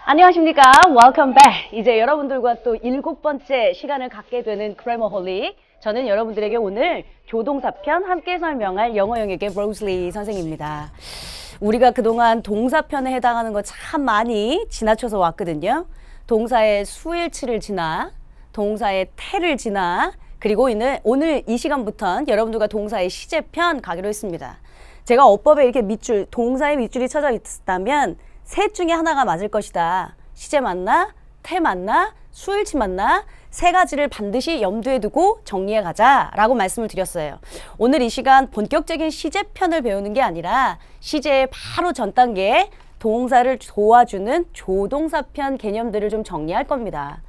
안녕하십니까. Welcome back. 이제 여러분들과 또 7번째 시간을 갖게 되는 그래머홀릭. 저는 여러분들에게 오늘 조동사편 함께 설명할 영어 영역의 로즐리 선생입니다. 우리가 그동안 동사편에 해당하는 거 참 많이 지나쳐서 왔거든요. 동사의 수일치를 지나, 동사의 태를 지나, 그리고 오늘 이 시간부터는 여러분들과 동사의 시제편 가기로 했습니다. 제가 어법에 이렇게 밑줄, 동사의 밑줄이 쳐져 있다면 셋 중에 하나가 맞을 것이다. 시제 맞나? 태 맞나? 수일치 맞나? 세 가지를 반드시 염두에 두고 정리해 가자라고 말씀을 드렸어요. 오늘 이 시간 본격적인 시제편을 배우는 게 아니라 시제의 바로 전 단계에 동사를 도와주는 조동사편 개념들을 좀 정리할 겁니다.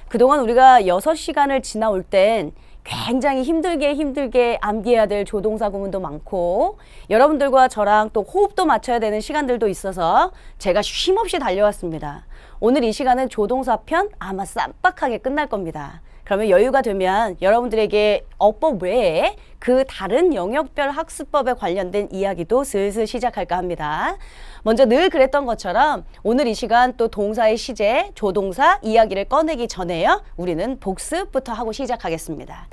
그동안 우리가 6시간을 지나올 땐 굉장히 힘들게 암기해야 될 조동사 구문도 많고 여러분들과 저랑 또 호흡도 맞춰야 되는 시간들도 있어서 제가 쉼없이 달려왔습니다. 오늘 이 시간은 조동사 편 아마 쌈박하게 끝날 겁니다. 그러면 여유가 되면 여러분들에게 어법 외에 그 다른 영역별 학습법에 관련된 이야기도 슬슬 시작할까 합니다. 먼저 늘 그랬던 것처럼 오늘 이 시간 또 동사의 시제, 조동사 이야기를 꺼내기 전에요. 우리는 복습부터 하고 시작하겠습니다.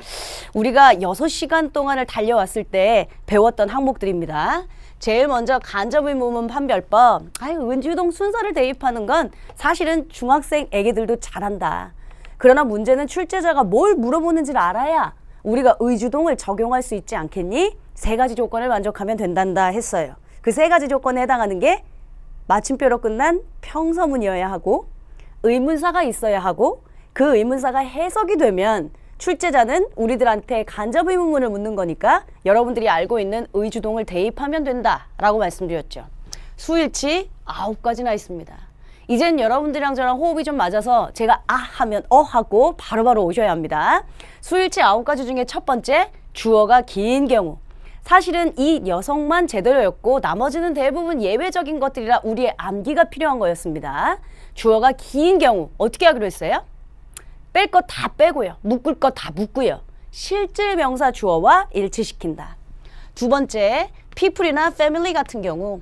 우리가 6시간 동안을 달려왔을 때 배웠던 항목들입니다. 제일 먼저 간접의문문 판별법. 은주동 순서를 대입하는 건 사실은 중학생 애기들도 잘한다. 그러나 문제는 출제자가 뭘 물어보는지를 알아야 우리가 의주동을 적용할 수 있지 않겠니? 3가지 조건을 만족하면 된단다 했어요. 그 3가지 조건에 해당하는 게 마침표로 끝난 평서문이어야 하고 의문사가 있어야 하고 그 의문사가 해석이 되면 출제자는 우리들한테 간접의문문을 묻는 거니까 여러분들이 알고 있는 의주동을 대입하면 된다라고 말씀드렸죠. 수일치 9가지나 있습니다. 이젠 여러분들이랑 저랑 호흡이 좀 맞아서 제가 아 하면 어 하고 바로바로 오셔야 합니다. 수일치 9가지 중에 첫 번째, 주어가 긴 경우. 사실은 이 녀석만 제대로였고 나머지는 대부분 예외적인 것들이라 우리의 암기가 필요한 거였습니다. 주어가 긴 경우 어떻게 하기로 했어요? 뺄 거 다 빼고요. 묶을 거 다 묶고요. 실질 명사 주어와 일치시킨다. 두 번째, people이나 family 같은 경우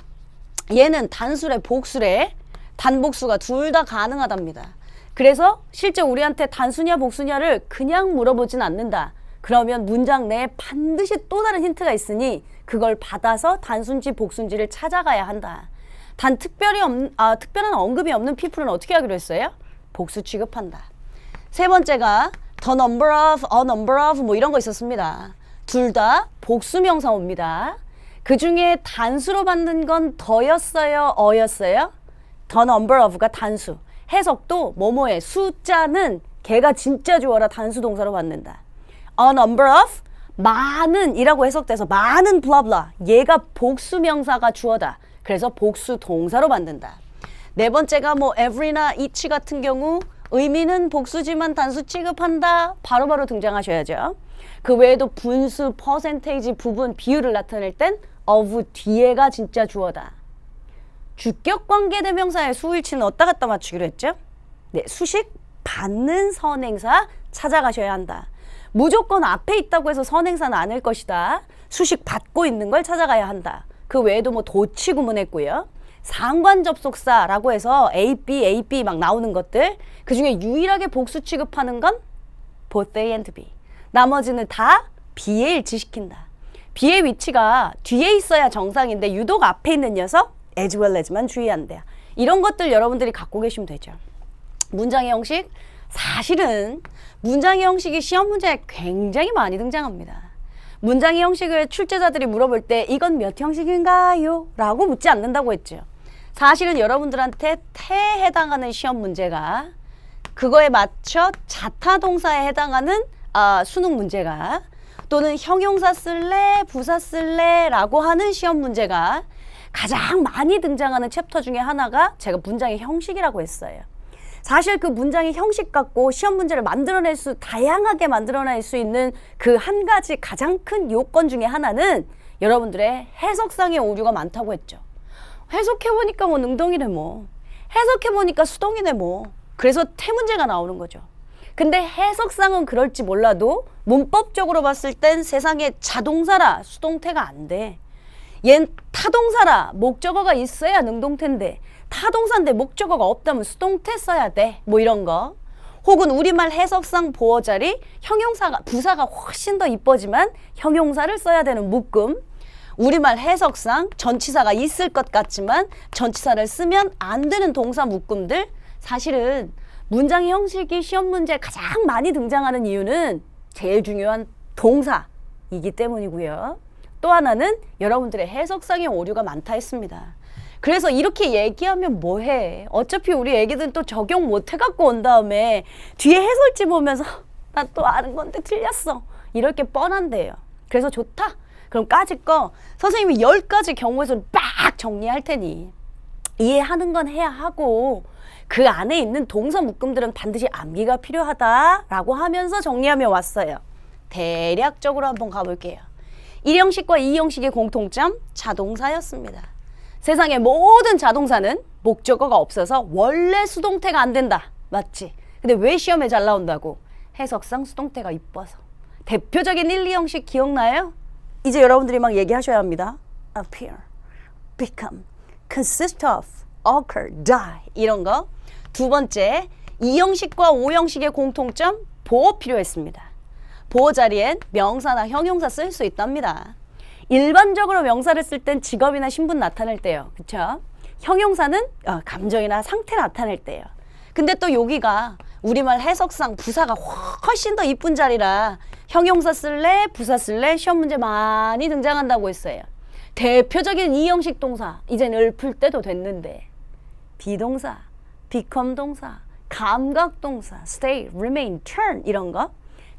얘는 단수래 복수래 단복수가 둘 다 가능하답니다. 그래서 실제 우리한테 단수냐 복수냐를 그냥 물어보진 않는다. 그러면 문장 내에 반드시 또 다른 힌트가 있으니 그걸 받아서 단순지 복순지를 찾아가야 한다. 단 특별한 언급이 없는 people은 어떻게 하기로 했어요? 복수 취급한다. 세 번째가 the number of, a number of 뭐 이런 거 있었습니다. 둘 다 복수명사어입니다. 그 중에 단수로 받는 건 더였어요? 어였어요? the number of가 단수. 해석도 뭐뭐의 숫자는 걔가 진짜 주어라 단수 동사로 받는다. a number of 많은 이라고 해석돼서 많은 블라블라 얘가 복수명사가 주어다. 그래서 복수 동사로 만든다. 네 번째가 뭐 every나 each 같은 경우 의미는 복수지만 단수 취급한다. 바로바로 등장하셔야죠. 그 외에도 분수, 퍼센테이지, 부분, 비율을 나타낼 땐 of 뒤에가 진짜 주어다. 주격관계대명사의 수일치는 어디다 갖다 맞추기로 했죠? 네, 수식 받는 선행사 찾아가셔야 한다. 무조건 앞에 있다고 해서 선행사는 아닐 것이다. 수식 받고 있는 걸 찾아가야 한다. 그 외에도 뭐 도치 구문했고요. 상관접속사라고 해서 A, B 막 나오는 것들. 그 중에 유일하게 복수 취급하는 건 both A and B. 나머지는 다 B에 일치시킨다. B의 위치가 뒤에 있어야 정상인데 유독 앞에 있는 녀석 as well as만 주의한대요. 이런 것들 여러분들이 갖고 계시면 되죠. 문장의 형식. 사실은 문장의 형식이 시험 문제에 굉장히 많이 등장합니다. 문장의 형식을 출제자들이 물어볼 때 이건 몇 형식인가요? 라고 묻지 않는다고 했죠. 사실은 여러분들한테 태에 해당하는 시험 문제가 그거에 맞춰 자타동사에 해당하는 수능 문제가 또는 형용사 쓸래? 부사 쓸래? 라고 하는 시험 문제가 가장 많이 등장하는 챕터 중에 하나가 제가 문장의 형식이라고 했어요. 사실 그 문장의 형식 갖고 시험 문제를 다양하게 만들어낼 수 있는 그 한 가지 가장 큰 요건 중에 하나는 여러분들의 해석상의 오류가 많다고 했죠. 해석해보니까 뭐 능동이네 뭐. 해석해보니까 수동이네 뭐. 그래서 태문제가 나오는 거죠. 근데 해석상은 그럴지 몰라도 문법적으로 봤을 땐 세상에 자동사라 수동태가 안 돼. 얜 타동사라 목적어가 있어야 능동태인데 타동사인데 목적어가 없다면 수동태 써야 돼. 뭐 이런 거. 혹은 우리말 해석상 보어 자리 형용사가 부사가 훨씬 더 이뻐지만 형용사를 써야 되는 묶음. 우리말 해석상 전치사가 있을 것 같지만 전치사를 쓰면 안 되는 동사 묶음들. 사실은 문장의 형식이 시험 문제에 가장 많이 등장하는 이유는 제일 중요한 동사이기 때문이고요. 또 하나는 여러분들의 해석상의 오류가 많다 했습니다. 그래서 이렇게 얘기하면 뭐해? 어차피 우리 애기들은 또 적용 못 해갖고 온 다음에 뒤에 해설지 보면서 나 또 아는 건데 틀렸어. 이럴 게 뻔한데요. 그래서 좋다. 그럼 까짓 거 선생님이 10가지 경우에서는 빡 정리할 테니 이해하는 건 해야 하고 그 안에 있는 동사 묶음들은 반드시 암기가 필요하다라고 하면서 정리하며 왔어요. 대략적으로 한번 가볼게요. 1형식과 2형식의 공통점 자동사였습니다. 세상의 모든 자동사는 목적어가 없어서 원래 수동태가 안 된다. 맞지? 근데 왜 시험에 잘 나온다고? 해석상 수동태가 이뻐서. 대표적인 1, 2형식 기억나요? 이제 여러분들이 막 얘기하셔야 합니다. appear, become, consist of, occur, die 이런 거. 두 번째, 2형식과 5형식의 공통점 보어 필요했습니다. 보어 자리엔 명사나 형용사 쓸 수 있답니다. 일반적으로 명사를 쓸 땐 직업이나 신분 나타낼 때요. 그쵸? 형용사는 감정이나 상태 나타낼 때요. 근데 또 여기가 우리말 해석상 부사가 훨씬 더 이쁜 자리라 형용사 쓸래, 부사 쓸래 시험 문제 많이 등장한다고 했어요. 대표적인 2형식 동사 이젠 읊을 때도 됐는데 비동사, become 동사, 감각 동사, stay, remain, turn 이런 거.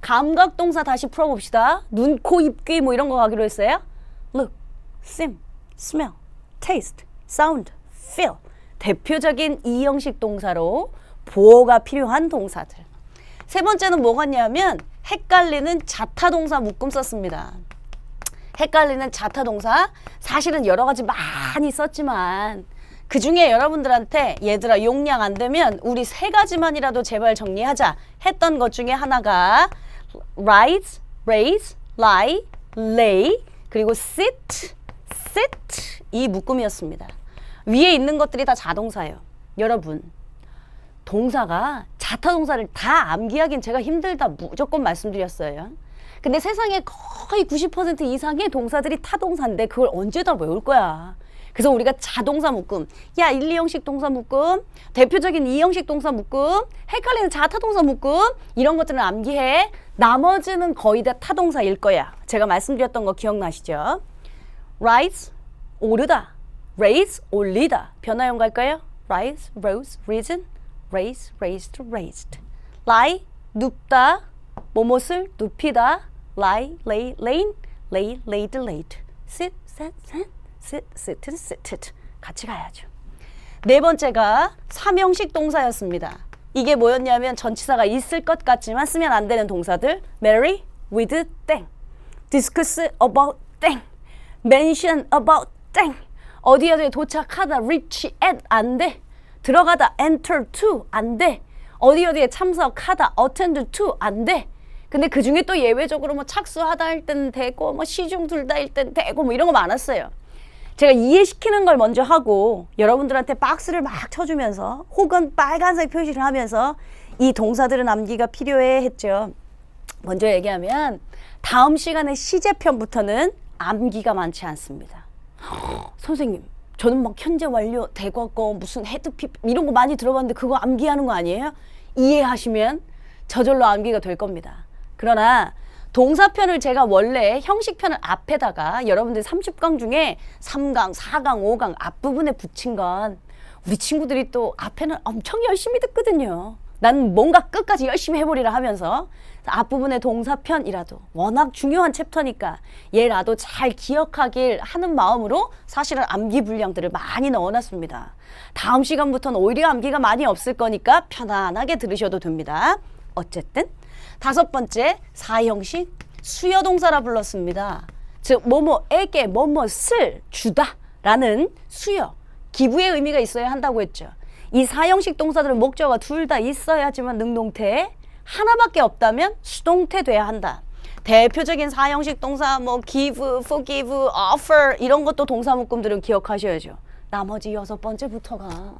감각 동사 다시 풀어봅시다. 눈, 코, 입, 귀 뭐 이런 거 가기로 했어요. look, seem, smell, taste, sound, feel. 대표적인 2형식 동사로 보어가 필요한 동사들. 세 번째는 뭐 같냐면 헷갈리는 자타동사 묶음 썼습니다. 헷갈리는 자타동사 사실은 여러 가지 많이 썼지만 그 중에 여러분들한테 얘들아 용량 안 되면 우리 3가지만이라도 제발 정리하자 했던 것 중에 하나가 rise, raise, lie, lay 그리고 sit 이 묶음이었습니다. 위에 있는 것들이 다 자동사예요. 여러분 동사가 자타동사를 다 암기하긴 제가 힘들다 무조건 말씀드렸어요. 근데 세상에 거의 90% 이상의 동사들이 타동사인데 그걸 언제 다 외울 거야. 그래서 우리가 자동사 묶음, 야 1, 2형식 동사 묶음, 대표적인 2형식 동사 묶음, 헷갈리는 자타동사 묶음 이런 것들은 암기해. 나머지는 거의 다 타동사일 거야. 제가 말씀드렸던 거 기억나시죠? rise, 오르다, raise, 올리다. 변화형 갈까요? rise, rose, risen, raise, raised, raised. lie, 눕다, 뭐뭇을 눕히다, lie, lay, lain, lay, laid, laid. sit, sat, sat. sit, sitted, sitted. 같이 가야죠. 네 번째가 3형식 동사였습니다. 이게 뭐였냐면 전치사가 있을 것 같지만 쓰면 안 되는 동사들. marry, with, 땡. discuss about, 땡. mention about, 땡. 어디 어디에 도착하다, reach at, 안 돼. 들어가다, enter to, 안 돼. 어디 어디에 참석하다, attend to, 안 돼. 근데 그 중에 또 예외적으로 뭐 착수하다 할 땐 되고 뭐 시중 둘다 할 땐 되고 뭐 이런 거 많았어요. 제가 이해시키는 걸 먼저 하고 여러분들한테 박스를 막 쳐주면서 혹은 빨간색 표시를 하면서 이 동사들은 암기가 필요해 했죠. 먼저 얘기하면 다음 시간의 시제편부터는 암기가 많지 않습니다. 선생님 저는 막 현재 완료, 대과거, 무슨 헤드피 이런 거 많이 들어봤는데 그거 암기하는 거 아니에요? 이해하시면 저절로 암기가 될 겁니다. 그러나 동사편을 제가 원래 형식편을 앞에다가 여러분들 30강 중에 3강, 4강, 5강 앞부분에 붙인 건 우리 친구들이 또 앞에는 엄청 열심히 듣거든요. 난 뭔가 끝까지 열심히 해보리라 하면서 앞부분의 동사편이라도 워낙 중요한 챕터니까 얘라도 잘 기억하길 하는 마음으로 사실은 암기 분량들을 많이 넣어놨습니다. 다음 시간부터는 오히려 암기가 많이 없을 거니까 편안하게 들으셔도 됩니다. 어쨌든 5번째 4형식 수여동사라 불렀습니다. 즉 뭐뭐에게 뭐뭐을 주다 라는 수여, 기부의 의미가 있어야 한다고 했죠. 이 4형식 동사들은 목적어가 둘 다 있어야지만 능동태, 하나밖에 없다면 수동태 돼야 한다. 대표적인 4형식 동사 뭐 give, forgive, offer 이런 것도 동사 묶음들은 기억하셔야죠. 나머지 6번째부터가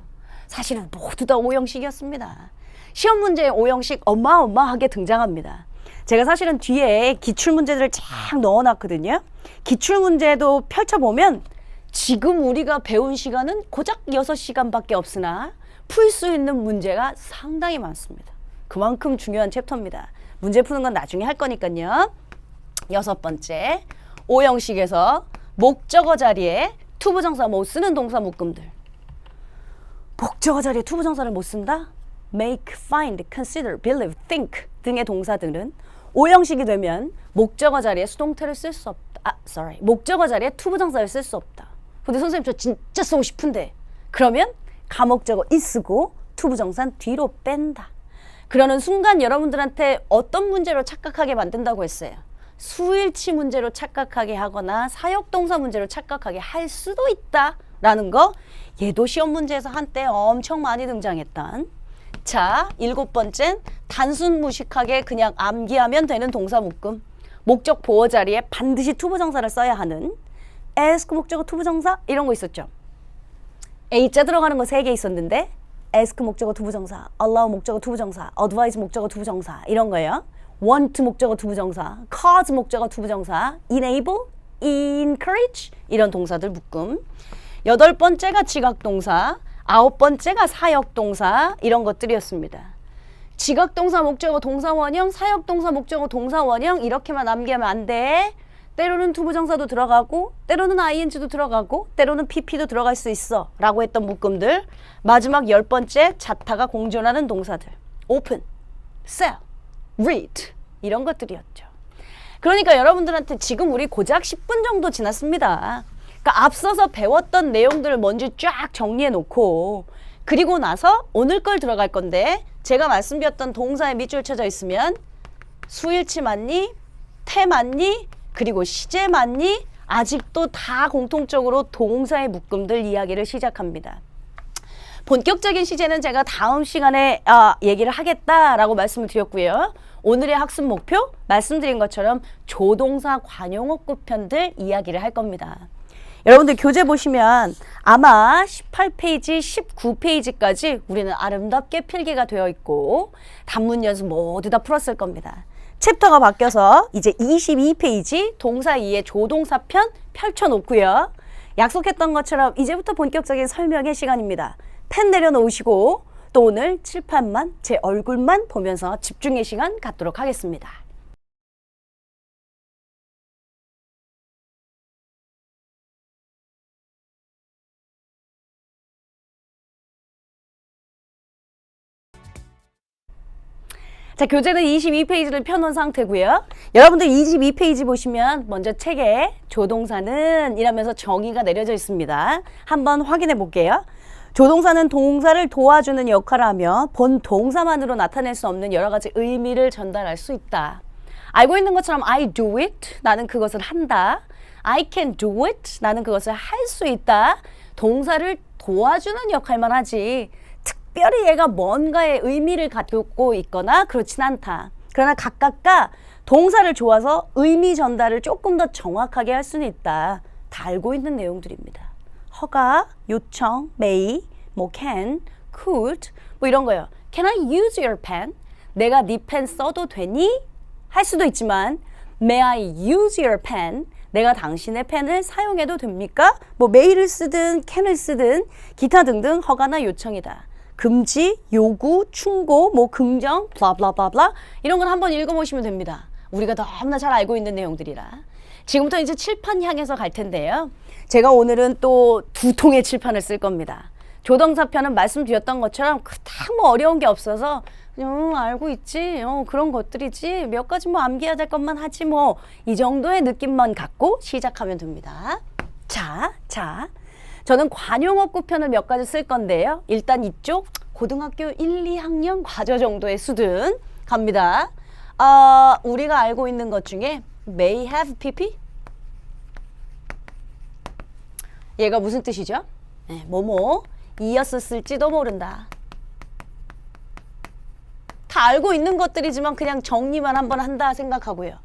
사실은 모두 다 오형식이었습니다. 시험 문제에 오형식 어마어마하게 등장합니다. 제가 사실은 뒤에 기출문제들을 쫙 넣어놨거든요. 기출문제도 펼쳐보면 지금 우리가 배운 시간은 고작 6시간밖에 없으나 풀 수 있는 문제가 상당히 많습니다. 그만큼 중요한 챕터입니다. 문제 푸는 건 나중에 할 거니까요. 6번째, 오형식에서 목적어 자리에 투부정사 못 쓰는 동사 묶음들. 목적어 자리에 투부정사를 못 쓴다? make, find, consider, believe, think 등의 동사들은 오형식이 되면 목적어 자리에 수동태를 쓸 수 없다. 목적어 자리에 투부정사를 쓸 수 없다. 근데 선생님 저 진짜 쓰고 싶은데 그러면 가목적어 이 쓰고 투부정사는 뒤로 뺀다. 그러는 순간 여러분들한테 어떤 문제로 착각하게 만든다고 했어요? 수일치 문제로 착각하게 하거나 사역동사 문제로 착각하게 할 수도 있다라는 거 얘도 시험 문제에서 한때 엄청 많이 등장했던. 자, 7번째는 단순 무식하게 그냥 암기하면 되는 동사 묶음. 목적 보어 자리에 반드시 투부정사를 써야 하는 ask 목적어 투부정사 이런 거 있었죠. A자 들어가는 거 3개 있었는데 ask 목적어 투부정사, allow 목적어 투부정사, advise 목적어 투부정사 이런 거예요. want 목적어 투부정사, cause 목적어 투부정사, enable, encourage 이런 동사들 묶음. 8번째가 지각동사, 9번째가 사역동사 이런 것들이었습니다. 지각동사 목적어 동사원형, 사역동사 목적어 동사원형 이렇게만 암기하면 안 돼. 때로는 투부정사도 들어가고 때로는 ing도 들어가고 때로는 pp도 들어갈 수 있어 라고 했던 묶음들. 마지막 10번째 자타가 공존하는 동사들. open, sell, read 이런 것들이었죠. 그러니까 여러분들한테 지금 우리 고작 10분 정도 지났습니다. 그러니까 앞서서 배웠던 내용들을 먼저 쫙 정리해 놓고 그리고 나서 오늘 걸 들어갈 건데 제가 말씀드렸던 동사에 밑줄 쳐져 있으면 수일치 맞니? 태 맞니? 그리고 시제 맞니? 아직도 다 공통적으로 동사의 묶음들 이야기를 시작합니다. 본격적인 시제는 제가 다음 시간에 얘기를 하겠다라고 말씀을 드렸고요. 오늘의 학습 목표 말씀드린 것처럼 조동사 관용어구 편들 이야기를 할 겁니다. 여러분들 교재 보시면 아마 18페이지, 19페이지까지 우리는 아름답게 필기가 되어 있고 단문 연습 모두 다 풀었을 겁니다. 챕터가 바뀌어서 이제 22페이지 동사 2의 조동사 편 펼쳐놓고요. 약속했던 것처럼 이제부터 본격적인 설명의 시간입니다. 펜 내려놓으시고 또 오늘 칠판만 제 얼굴만 보면서 집중의 시간 갖도록 하겠습니다. 자, 교재는 22페이지를 펴놓은 상태고요. 여러분들 22페이지 보시면 먼저 책에 조동사는 이라면서 정의가 내려져 있습니다. 한번 확인해 볼게요. 조동사는 동사를 도와주는 역할을 하며 본 동사만으로 나타낼 수 없는 여러 가지 의미를 전달할 수 있다. 알고 있는 것처럼 I do it, 나는 그것을 한다. I can do it, 나는 그것을 할 수 있다. 동사를 도와주는 역할만 하지 특별히 얘가 뭔가의 의미를 갖고 있거나 그렇진 않다. 그러나 각각가 동사를 좋아서 의미 전달을 조금 더 정확하게 할 수는 있다. 다 알고 있는 내용들입니다. 허가, 요청, may, 뭐 can, could 뭐 이런 거예요. Can I use your pen? 내가 네 펜 써도 되니? 할 수도 있지만 May I use your pen? 내가 당신의 펜을 사용해도 됩니까? 뭐 may를 쓰든 can을 쓰든 기타 등등 허가나 요청이다. 금지, 요구, 충고, 뭐 긍정, 블라블라블라 이런 건 한번 읽어보시면 됩니다. 우리가 너무나 잘 알고 있는 내용들이라. 지금부터 이제 칠판 향해서 갈 텐데요. 제가 오늘은 또 2통의 칠판을 쓸 겁니다. 조동사편은 말씀드렸던 것처럼 그닥 뭐 어려운 게 없어서 그냥 알고 있지, 그런 것들이지 몇 가지 뭐 암기해야 될 것만 하지 뭐 이 정도의 느낌만 갖고 시작하면 됩니다. 자. 저는 관용어구 편을 몇 가지 쓸 건데요. 일단 이쪽 고등학교 1, 2학년 과저 정도의 수준 갑니다. 우리가 알고 있는 것 중에 may have pp? 얘가 무슨 뜻이죠? 네, 뭐뭐 이었을지도 모른다. 다 알고 있는 것들이지만 그냥 정리만 한번 한다 생각하고요.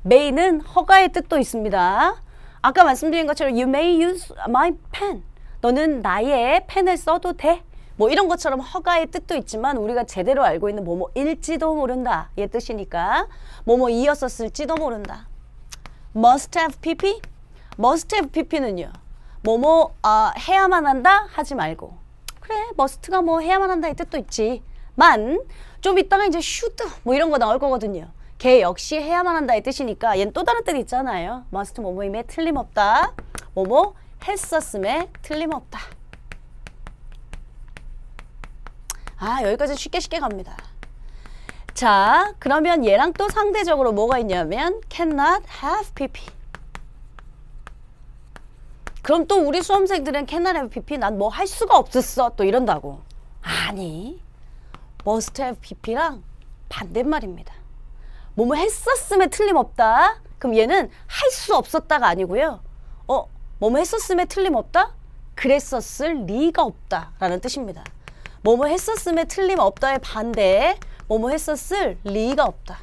may는 허가의 뜻도 있습니다. 아까 말씀드린 것처럼 you may use my pen. 너는 나의 펜을 써도 돼? 뭐 이런 것처럼 허가의 뜻도 있지만 우리가 제대로 알고 있는 뭐뭐일지도 모른다 의 뜻이니까 뭐뭐이었었을지도 모른다. must have pp? must have pp는요. 뭐뭐 해야만 한다 하지 말고 그래 must가 뭐 해야만 한다의 뜻도 있지만 좀 이따가 이제 should 뭐 이런 거 나올 거거든요. 걔 역시 해야만 한다의 뜻이니까 얘는 또 다른 뜻이 있잖아요. must 뭐뭐임에 틀림없다. 뭐뭐 했었음에 틀림없다. 여기까지 쉽게 갑니다. 자, 그러면 얘랑 또 상대적으로 뭐가 있냐면 cannot have pp. 그럼 또 우리 수험생들은 cannot have pp 난 뭐 할 수가 없었어 또 이런다고. 아니, must have pp랑 반대말입니다. 뭐뭐 했었음에 틀림없다. 그럼 얘는 할 수 없었다가 아니고요. 뭐뭐 했었음에 틀림없다? 그랬었을 리가 없다 라는 뜻입니다. 뭐뭐 했었음에 틀림없다의 반대에 뭐뭐 했었을 리가 없다.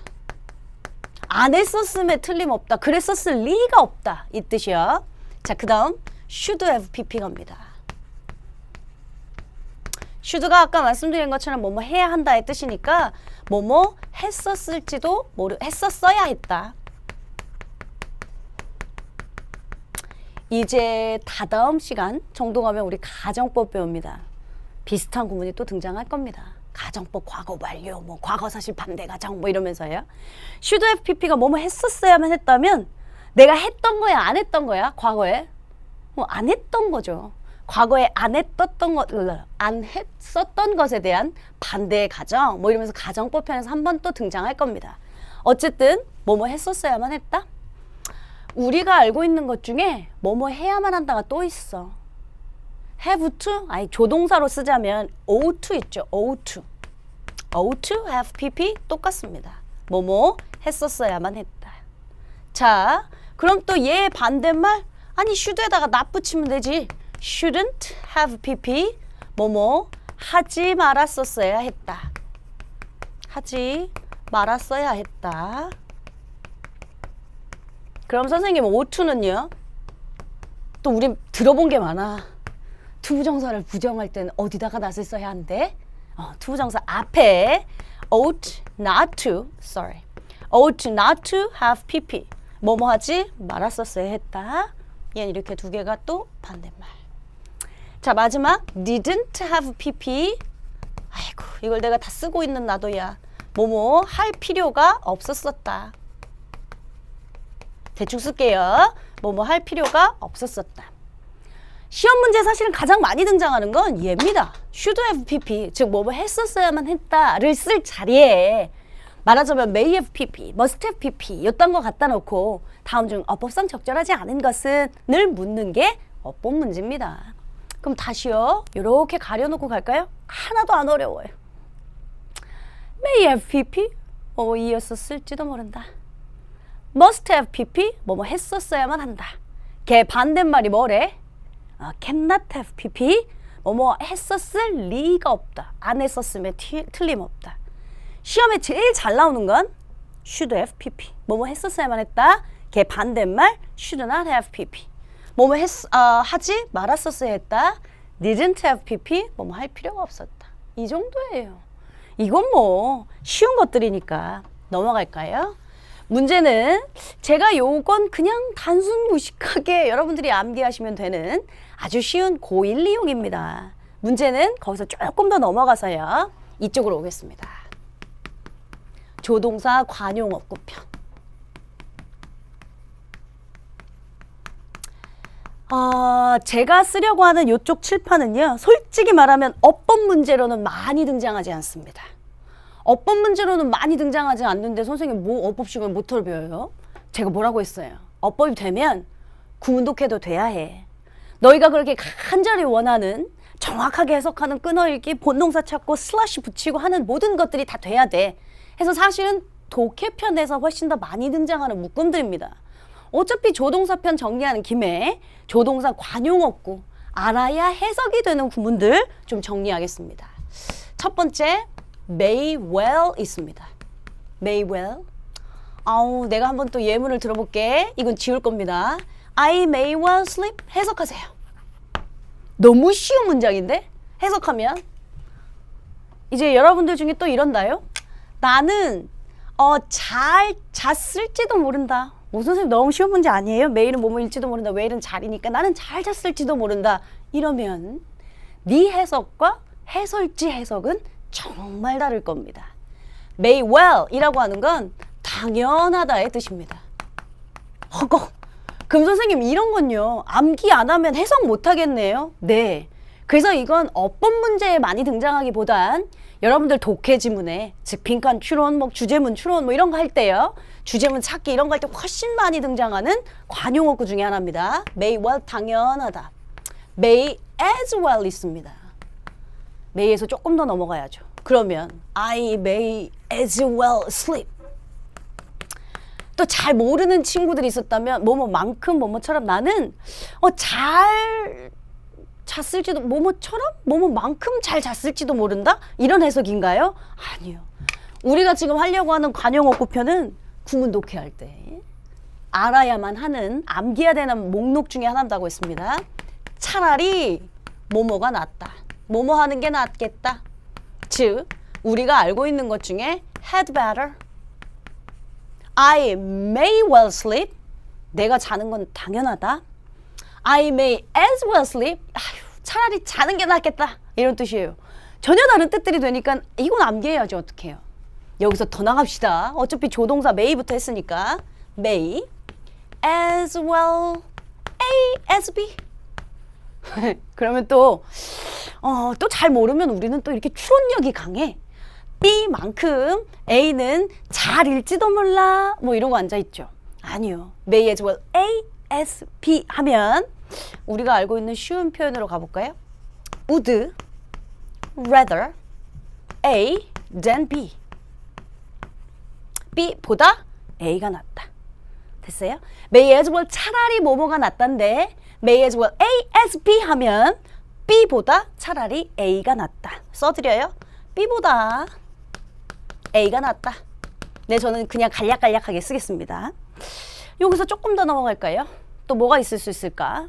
안 했었음에 틀림없다. 그랬었을 리가 없다. 이 뜻이야. 자, 그 다음 should have pp 갑니다. should가 아까 말씀드린 것처럼 뭐뭐 해야 한다의 뜻이니까 뭐뭐 했었을지도 했었어야 했다. 이제 다다음 시간 정도 가면 우리 가정법 배웁니다. 비슷한 구문이 또 등장할 겁니다. 가정법 과거 완료, 뭐 과거사실 반대 가정 뭐 이러면서요. should have pp가 뭐뭐 했었어야만 했다면 내가 했던 거야, 안 했던 거야? 과거에 안 했던 거죠. 과거에 안 했었던 것에 대한 반대의 가정 뭐 이러면서 가정법 편에서 한 번 또 등장할 겁니다. 어쨌든 뭐뭐 했었어야만 했다. 우리가 알고 있는 것 중에 뭐뭐 해야만 한다가 또 있어. have to? 아니 조동사로 쓰자면 ought to 있죠. ought to have pp 똑같습니다. 뭐뭐 했었어야만 했다. 자, 그럼 또 얘 반대말? 아니 should에다가 not 붙이면 되지. shouldn't have pp 뭐뭐 하지 말았었어야 했다. 하지 말았어야 했다. 그럼 선생님 ought to는요? 또 우린 들어본 게 많아. 투부정사를 부정할 때는 어디다가 not을 써야 한대? 투부정사 앞에 ought not to have pp 뭐뭐 하지 말았었어야 했다. 얘는 이렇게 두 개가 또 반대말. 자, 마지막 didn't have pp. 아이고, 이걸 내가 다 쓰고 있는 나도야. 뭐뭐 할 필요가 없었었다. 대충 쓸게요. 뭐뭐 할 필요가 없었었다. 시험 문제 사실은 가장 많이 등장하는 건 얘입니다. should have pp, 즉 뭐뭐 했었어야만 했다를 쓸 자리에 말하자면 may have pp, must have pp 이딴 거 갖다 놓고 다음 중 어법상 적절하지 않은 것은 을 묻는 게 어법 문제입니다. 그럼 다시요. 이렇게 가려놓고 갈까요? 하나도 안 어려워요. may have pp, 뭐뭐 이었었을지도 모른다. must have pp, 뭐뭐 했었어야만 한다. 걔 반대말이 뭐래? cannot have pp, 뭐뭐 했었을 리가 없다. 안 했었으면 틀림없다. 시험에 제일 잘 나오는 건 should have pp, 뭐뭐 했었어야만 했다. 걔 반대말 should not have pp, 뭐뭐 하지 말았었어야 했다. didn't have pp, 뭐뭐 할 필요가 없었다. 이 정도예요. 이건 뭐 쉬운 것들이니까 넘어갈까요? 문제는 제가 요건 그냥 단순 무식하게 여러분들이 암기하시면 되는 아주 쉬운 고1 이용입니다. 문제는 거기서 조금 더 넘어가서요. 이쪽으로 오겠습니다. 조동사 관용어구편. 제가 쓰려고 하는 이쪽 칠판은요. 솔직히 말하면 어법 문제로는 많이 등장하지 않습니다. 어법 문제로는 많이 등장하지 않는데 선생님 뭐 어법식을 뭐터를 배워요? 제가 뭐라고 했어요? 어법이 되면 구문독해도 돼야 해. 너희가 그렇게 간절히 원하는 정확하게 해석하는 끊어읽기, 본동사 찾고 슬래시 붙이고 하는 모든 것들이 다 돼야 돼. 해서 사실은 독해편에서 훨씬 더 많이 등장하는 묶음들입니다. 어차피 조동사편 정리하는 김에 조동사 관용어구 알아야 해석이 되는 구문들 좀 정리하겠습니다. 첫 번째 may well 있습니다. may well. 내가 한번 또 예문을 들어볼게. 이건 지울 겁니다. I may well sleep. 해석하세요. 너무 쉬운 문장인데? 해석하면 이제 여러분들 중에 또 이런다요? 나는 잘 잤을지도 모른다. 선생님 너무 쉬운 문제 아니에요? 매일은 뭐뭐일지도 모른다. 매일은 잘이니까 나는 잘 잤을지도 모른다. 이러면 네 해석과 해설지 해석은 정말 다를 겁니다. may well 이라고 하는 건 당연하다의 뜻입니다. 허걱. 그럼 선생님 이런 건요. 암기 안 하면 해석 못 하겠네요. 네. 그래서 이건 어법 문제에 많이 등장하기보단 여러분들 독해 지문에 즉 빈칸 추론, 뭐 주제문 추론 뭐 이런 거 할 때요. 주제문 찾기 이런 거 할 때 훨씬 많이 등장하는 관용어구 중에 하나입니다. may well 당연하다. may as well 있습니다. may에서 조금 더 넘어가야죠. 그러면 I may as well sleep. 또 잘 모르는 친구들이 있었다면 뭐뭐만큼 뭐뭐처럼 나는 잘 잤을지도 뭐뭐처럼 뭐뭐만큼 잘 잤을지도 모른다? 이런 해석인가요? 아니요. 우리가 지금 하려고 하는 관용어구표는 구문 독해할 때 알아야만 하는 암기해야 되는 목록 중에 하나라고 했습니다. 차라리 뭐뭐가 낫다. 뭐뭐 하는 게 낫겠다. 즉 우리가 알고 있는 것 중에 had better, I may well sleep, 내가 자는 건 당연하다. I may as well sleep, 차라리 자는 게 낫겠다. 이런 뜻이에요. 전혀 다른 뜻들이 되니까 이건 암기해야죠. 어떻게 해요? 여기서 더 나갑시다. 어차피 조동사 may부터 했으니까 may as well A as B. 그러면 또 잘 모르면 우리는 또 이렇게 추론력이 강해. B만큼 A는 잘 읽지도 몰라 뭐 이러고 앉아있죠. 아니요. May as well A as B 하면 우리가 알고 있는 쉬운 표현으로 가볼까요? Would rather A than B. B보다 A가 낫다. 됐어요? May as well 차라리 뭐뭐가 낫단데 May as well A as B 하면 B보다 차라리 A가 낫다. 써드려요. B보다 A가 낫다. 네, 저는 그냥 간략간략하게 쓰겠습니다. 여기서 조금 더 넘어갈까요? 또 뭐가 있을 수 있을까?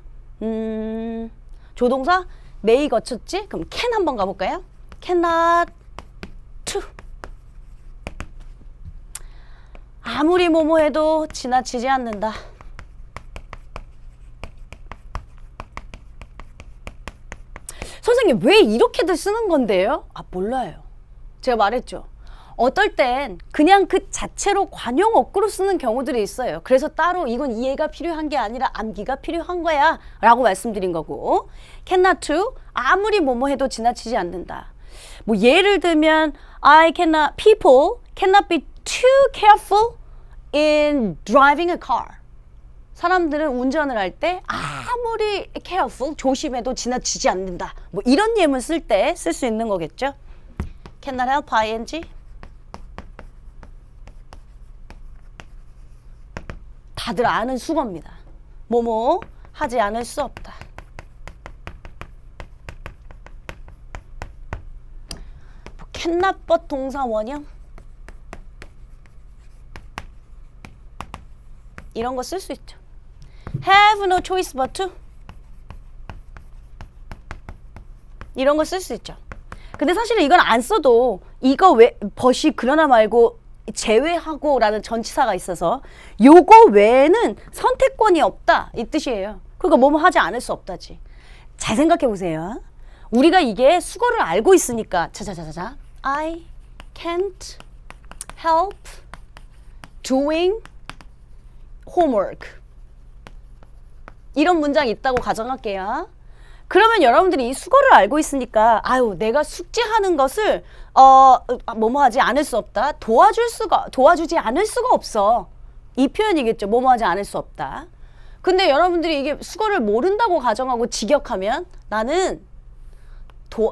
조동사 may 거쳤지? 그럼 can 한번 가볼까요? cannot to. 아무리 뭐뭐 해도 지나치지 않는다. 선생님 왜 이렇게들 쓰는 건데요? 몰라요. 제가 말했죠. 어떨 땐 그냥 그 자체로 관용어구로 쓰는 경우들이 있어요. 그래서 따로 이건 이해가 필요한 게 아니라 암기가 필요한 거야 라고 말씀드린 거고, cannot to 아무리 뭐뭐 해도 지나치지 않는다. 뭐 예를 들면 people cannot be too careful in driving a car. 사람들은 운전을 할 때 아무리 careful 조심해도 지나치지 않는다. 뭐 이런 예문 쓸 때 쓸 수 있는 거겠죠. cannot help ing. 다들 아는 수거입니다. 뭐뭐 하지 않을 수 없다. cannot but 동사 원형 이런 거 쓸 수 있죠. have no choice but to 이런 거 쓸 수 있죠. 근데 사실은 이건 안 써도 이거 왜 벗이 그러나 말고 제외하고 라는 전치사가 있어서 요거 외에는 선택권이 없다 이 뜻이에요. 그러니까 뭐뭐 하지 않을 수 없다지. 잘 생각해 보세요. 우리가 이게 수거를 알고 있으니까 자자자자자 I can't help doing homework 이런 문장이 있다고 가정할게요. 그러면 여러분들이 이 수거를 알고 있으니까 내가 숙제하는 것을 뭐뭐 하지 않을 수 없다. 도와주지 않을 수가 없어. 이 표현이겠죠. 뭐뭐 하지 않을 수 없다. 근데 여러분들이 이게 수거를 모른다고 가정하고 직역하면 나는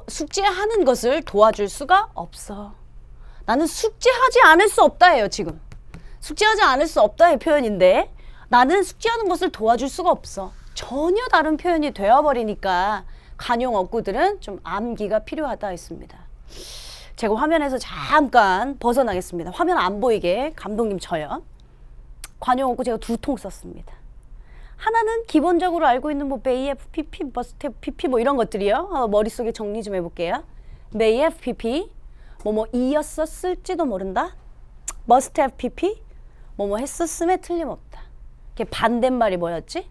숙제하는 것을 도와줄 수가 없어. 나는 숙제하지 않을 수 없다예요. 지금 숙제하지 않을 수 없다의 표현인데 나는 숙제하는 것을 도와줄 수가 없어. 전혀 다른 표현이 되어버리니까 관용어구들은 좀 암기가 필요하다 했습니다. 제가 화면에서 잠깐 벗어나겠습니다. 화면 안 보이게 감독님 저요. 관용어구 제가 2통 썼습니다. 하나는 기본적으로 알고 있는 뭐 may have pp, must have pp 뭐 이런 것들이요. 머릿속에 정리 좀 해볼게요. may have pp 뭐뭐 이었었을지도 모른다. must have pp 뭐뭐 했었음에 틀림없다. 이게 반대말이 뭐였지?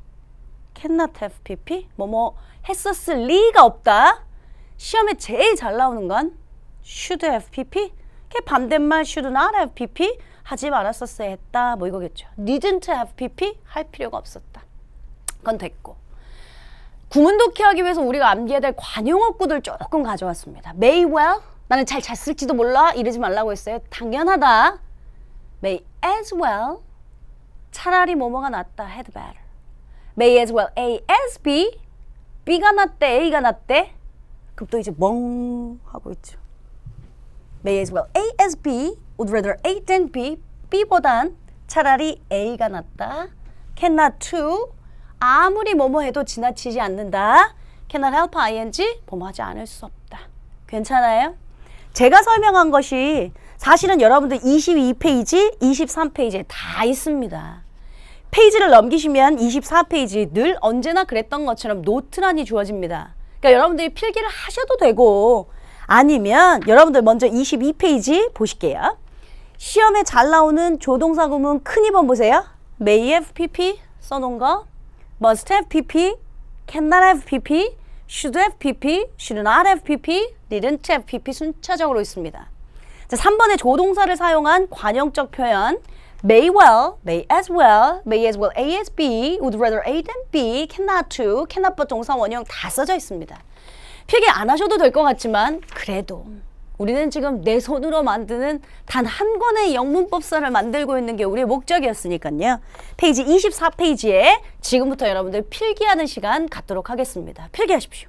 cannot have pp 뭐뭐 했었을 리가 없다. 시험에 제일 잘 나오는 건 should have pp 이게 반대말 should not have pp 하지 말았었어야 했다 뭐 이거겠죠. didn't have pp 할 필요가 없었다. 그건 됐고 구문 독해하기 위해서 우리가 암기해야 될 관용어구들 조금 가져왔습니다. may well 나는 잘 잤을지도 몰라 이러지 말라고 했어요. 당연하다. may as well 차라리 뭐뭐가 낫다 had better. may as well A as B B가 낫대 A가 낫대 그럼 또 이제 멍 하고 있죠. may as well A as B would rather A than B B보단 차라리 A가 낫다. cannot to 아무리 뭐뭐 해도 지나치지 않는다. cannot help ing 뭐뭐 하지 않을 수 없다. 괜찮아요? 제가 설명한 것이 사실은 여러분들 22페이지, 23페이지에 다 있습니다. 페이지를 넘기시면 24페이지 늘 언제나 그랬던 것처럼 노트란이 주어집니다. 그러니까 여러분들이 필기를 하셔도 되고 아니면 여러분들 먼저 22페이지 보실게요. 시험에 잘 나오는 조동사 구문 큰 2번 보세요. may have pp 써놓은 거 must have pp, cannot have pp, should have pp, should not have pp, didn't have pp 순차적으로 있습니다. 자, 3번의 조동사를 사용한 관용적 표현 may well, may as well, may as well A as B, would rather A than B, cannot to, cannot but 동사 원형 다 써져 있습니다. 필기 안 하셔도 될 것 같지만 그래도 우리는 지금 내 손으로 만드는 단 한 권의 영문법서를 만들고 있는 게 우리의 목적이었으니까요. 페이지 24페이지에 지금부터 여러분들 필기하는 시간 갖도록 하겠습니다. 필기하십시오.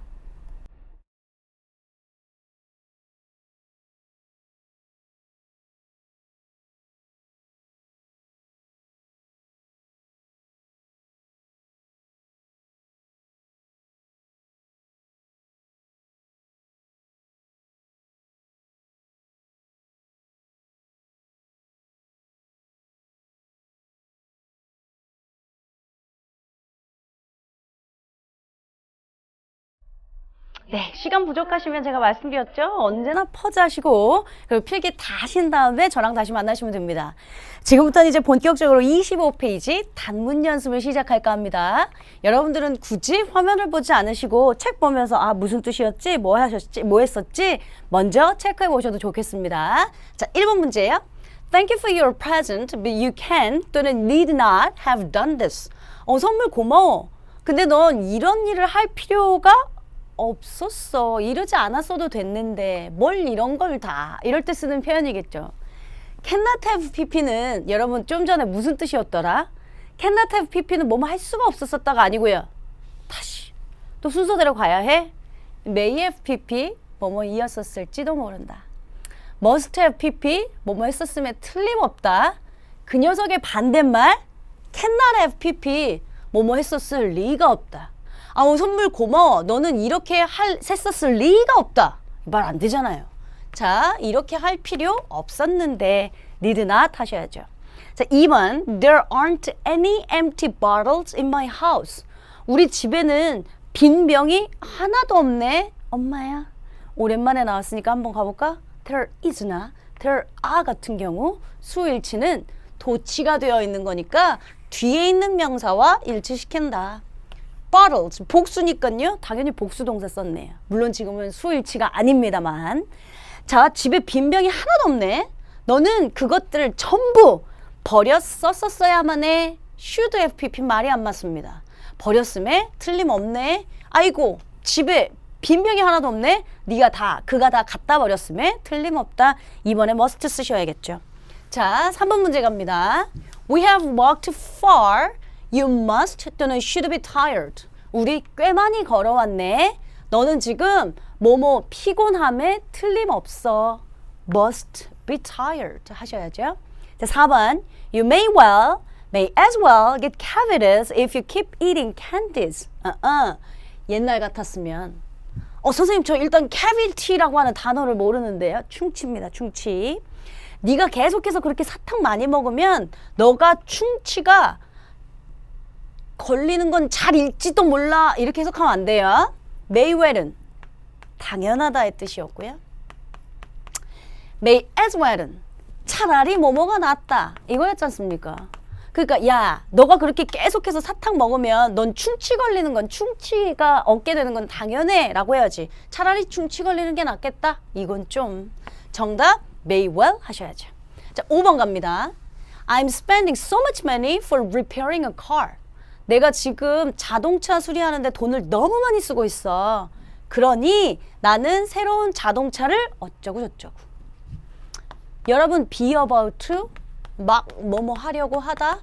네, 시간 부족하시면 제가 말씀드렸죠. 언제나 퍼즈하시고 그리고 필기 다 하신 다음에 저랑 다시 만나시면 됩니다. 지금부터는 이제 본격적으로 25페이지 단문 연습을 시작할까 합니다. 여러분들은 굳이 화면을 보지 않으시고 책 보면서 아 무슨 뜻이었지? 뭐 하셨지? 뭐 했었지? 먼저 체크해 보셔도 좋겠습니다. 자, 1번 문제예요. Thank you for your present, but you can 또는 need not have done this. 선물 고마워. 근데 넌 이런 일을 할 필요가 없었어. 이러지 않았어도 됐는데 뭘 이런 걸 다 이럴 때 쓰는 표현이겠죠. cannot have pp는 여러분 좀 전에 무슨 뜻이었더라? cannot have pp는 뭐뭐 할 수가 없었었다가 아니고요. 다시 또 순서대로 가야 해. may have pp 뭐뭐 이었었을지도 모른다. must have pp 뭐뭐 했었음에 틀림없다. 그 녀석의 반대말 cannot have pp 뭐뭐 했었을 리가 없다. 선물 고마워. 너는 이렇게 했었을 리가 없다. 말 안 되잖아요. 자, 이렇게 할 필요 없었는데 need not 하셔야죠. 자, 2번 There aren't any empty bottles in my house. 우리 집에는 빈 병이 하나도 없네. 엄마야. 오랜만에 나왔으니까 한번 가볼까? There is나 there are 같은 경우 수일치는 도치가 되어 있는 거니까 뒤에 있는 명사와 일치시킨다. bottles 복수니까요. 당연히 복수 동사 썼네요. 물론 지금은 수일치가 아닙니다만. 자, 집에 빈 병이 하나도 없네. 너는 그것들을 전부 버렸었어야만 해. should have pp 말이 안 맞습니다. 버렸음에 틀림없네. 아이고 집에 빈 병이 하나도 없네. 그가 다 갖다 버렸음에 틀림없다. 이번에 must 쓰셔야겠죠. 자, 3번 문제 갑니다. We have walked far. You must 또는 should be tired. 우리 꽤 많이 걸어왔네. 너는 지금 뭐뭐 피곤함에 틀림없어. must be tired 하셔야죠. 자, 4번 You may well, may as well get cavities if you keep eating candies. 옛날 같았으면 선생님 저 일단 cavity라고 하는 단어를 모르는데요. 충치입니다. 충치. 네가 계속해서 그렇게 사탕 많이 먹으면 너가 충치가 걸리는 건 잘 읽지도 몰라 이렇게 해석하면 안 돼요. may well은 당연하다의 뜻이었고요. may as well은 차라리 뭐뭐가 낫다 이거였지 않습니까? 그러니까 야 너가 그렇게 계속해서 사탕 먹으면 넌 충치 걸리는 건 충치가 얻게 되는 건 당연해 라고 해야지. 차라리 충치 걸리는 게 낫겠다 이건 좀. 정답 may well 하셔야죠. 자 5번 갑니다. I'm spending so much money for repairing a car. 내가 지금 자동차 수리하는데 돈을 너무 많이 쓰고 있어. 그러니 나는 새로운 자동차를 어쩌고 저쩌고. 여러분 be about to 막 뭐뭐 하려고 하다.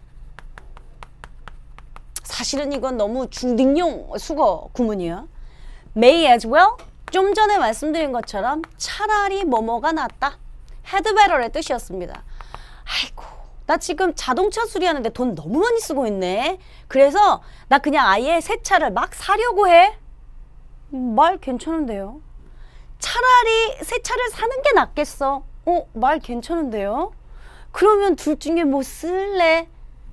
사실은 이건 너무 중딩용 수거 구문이에요. may as well 좀 전에 말씀드린 것처럼 차라리 뭐뭐가 낫다. had better의 뜻이었습니다. 아이고 나 지금 자동차 수리하는데 돈 너무 많이 쓰고 있네. 그래서 나 그냥 아예 새 차를 막 사려고 해. 말 괜찮은데요. 차라리 새 차를 사는 게 낫겠어. 말 괜찮은데요. 그러면 둘 중에 뭐 쓸래?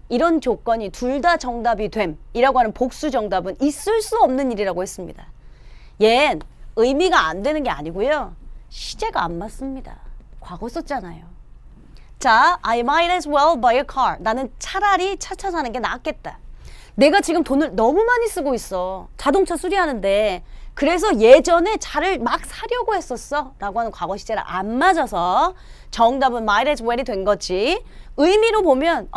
이런 조건이 둘 다 정답이 됨이라고 하는 복수 정답은 있을 수 없는 일이라고 했습니다. 얜 의미가 안 되는 게 아니고요. 시제가 안 맞습니다. 과거 썼잖아요. 자, I might as well buy a car. 나는 차라리 차차 사는 게 낫겠다. 내가 지금 돈을 너무 많이 쓰고 있어. 자동차 수리하는데. 그래서 예전에 차를 막 사려고 했었어. 라고 하는 과거 시제랑 안 맞아서 정답은 might as well이 된 거지. 의미로 보면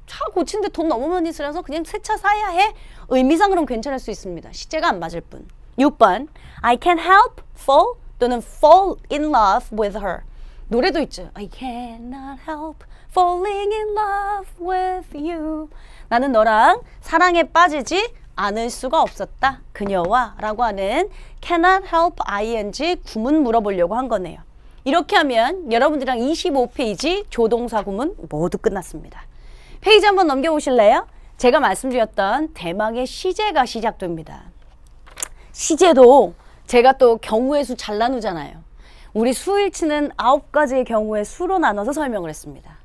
차 고치는데 돈 너무 많이 쓰려서 그냥 새 차 사야 해. 의미상으로는 괜찮을 수 있습니다. 시제가 안 맞을 뿐. 6번 I can't help fall 또는 fall in love with her. 노래도 있죠. I cannot help falling in love with you. 나는 너랑 사랑에 빠지지 않을 수가 없었다. 그녀와 라고 하는 cannot help ing 구문 물어보려고 한 거네요. 이렇게 하면 여러분들이랑 25페이지 조동사 구문 모두 끝났습니다. 페이지 한번 넘겨보실래요? 제가 말씀드렸던 대망의 시제가 시작됩니다. 시제도 제가 또 경우의 수 잘 나누잖아요. 우리 수일치는 9가지의 경우의 수로 나눠서 설명을 했습니다.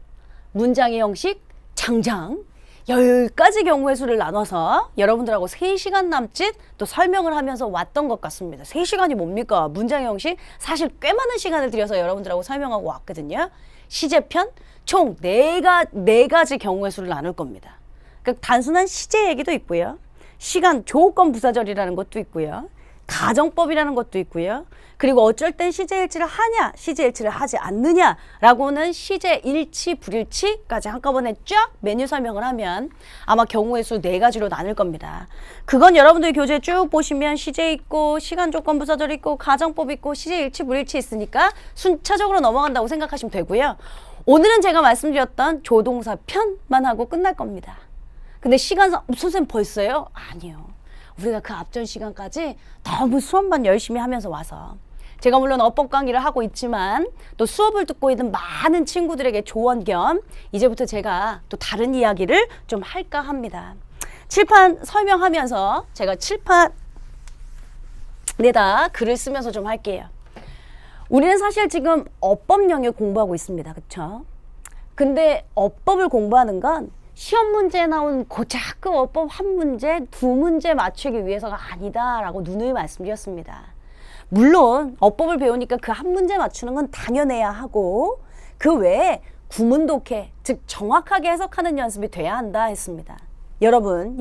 문장의 형식, 장장, 10가지 경우의 수를 나눠서 여러분들하고 3시간 남짓 또 설명을 하면서 왔던 것 같습니다. 3시간이 뭡니까? 문장의 형식 사실 꽤 많은 시간을 들여서 여러분들하고 설명하고 왔거든요. 시제편 총 4가지 경우의 수를 나눌 겁니다. 그러니까 단순한 시제 얘기도 있고요. 시간 조건 부사절이라는 것도 있고요. 가정법이라는 것도 있고요. 그리고 어쩔 땐 시제일치를 하냐, 시제일치를 하지 않느냐라고는 시제일치, 불일치까지 한꺼번에 쫙 메뉴 설명을 하면 아마 경우의 수 4가지로 나눌 겁니다. 그건 여러분들이 교재 쭉 보시면 시제 있고, 시간 조건 부사절 있고, 가정법 있고, 시제일치, 불일치 있으니까 순차적으로 넘어간다고 생각하시면 되고요. 오늘은 제가 말씀드렸던 조동사 편만 하고 끝날 겁니다. 근데 시간상, 선생님 벌써요? 아니요. 우리가 그 앞전 시간까지 너무 수업만 열심히 하면서 와서 제가 물론 어법 강의를 하고 있지만 또 수업을 듣고 있는 많은 친구들에게 조언 겸 이제부터 제가 또 다른 이야기를 좀 할까 합니다. 칠판 설명하면서 제가 칠판에다 글을 쓰면서 좀 할게요. 우리는 사실 지금 어법 영역 공부하고 있습니다. 그쵸? 근데 어법을 공부하는 건 시험 문제에 나온 고작급 어법 한 문제, 2문제 맞추기 위해서가 아니다라고 누누이 말씀드렸습니다. 물론 어법을 배우니까 그 한 문제 맞추는 건 당연해야 하고 그 외에 구문 독해, 즉 정확하게 해석하는 연습이 돼야 한다 했습니다. 여러분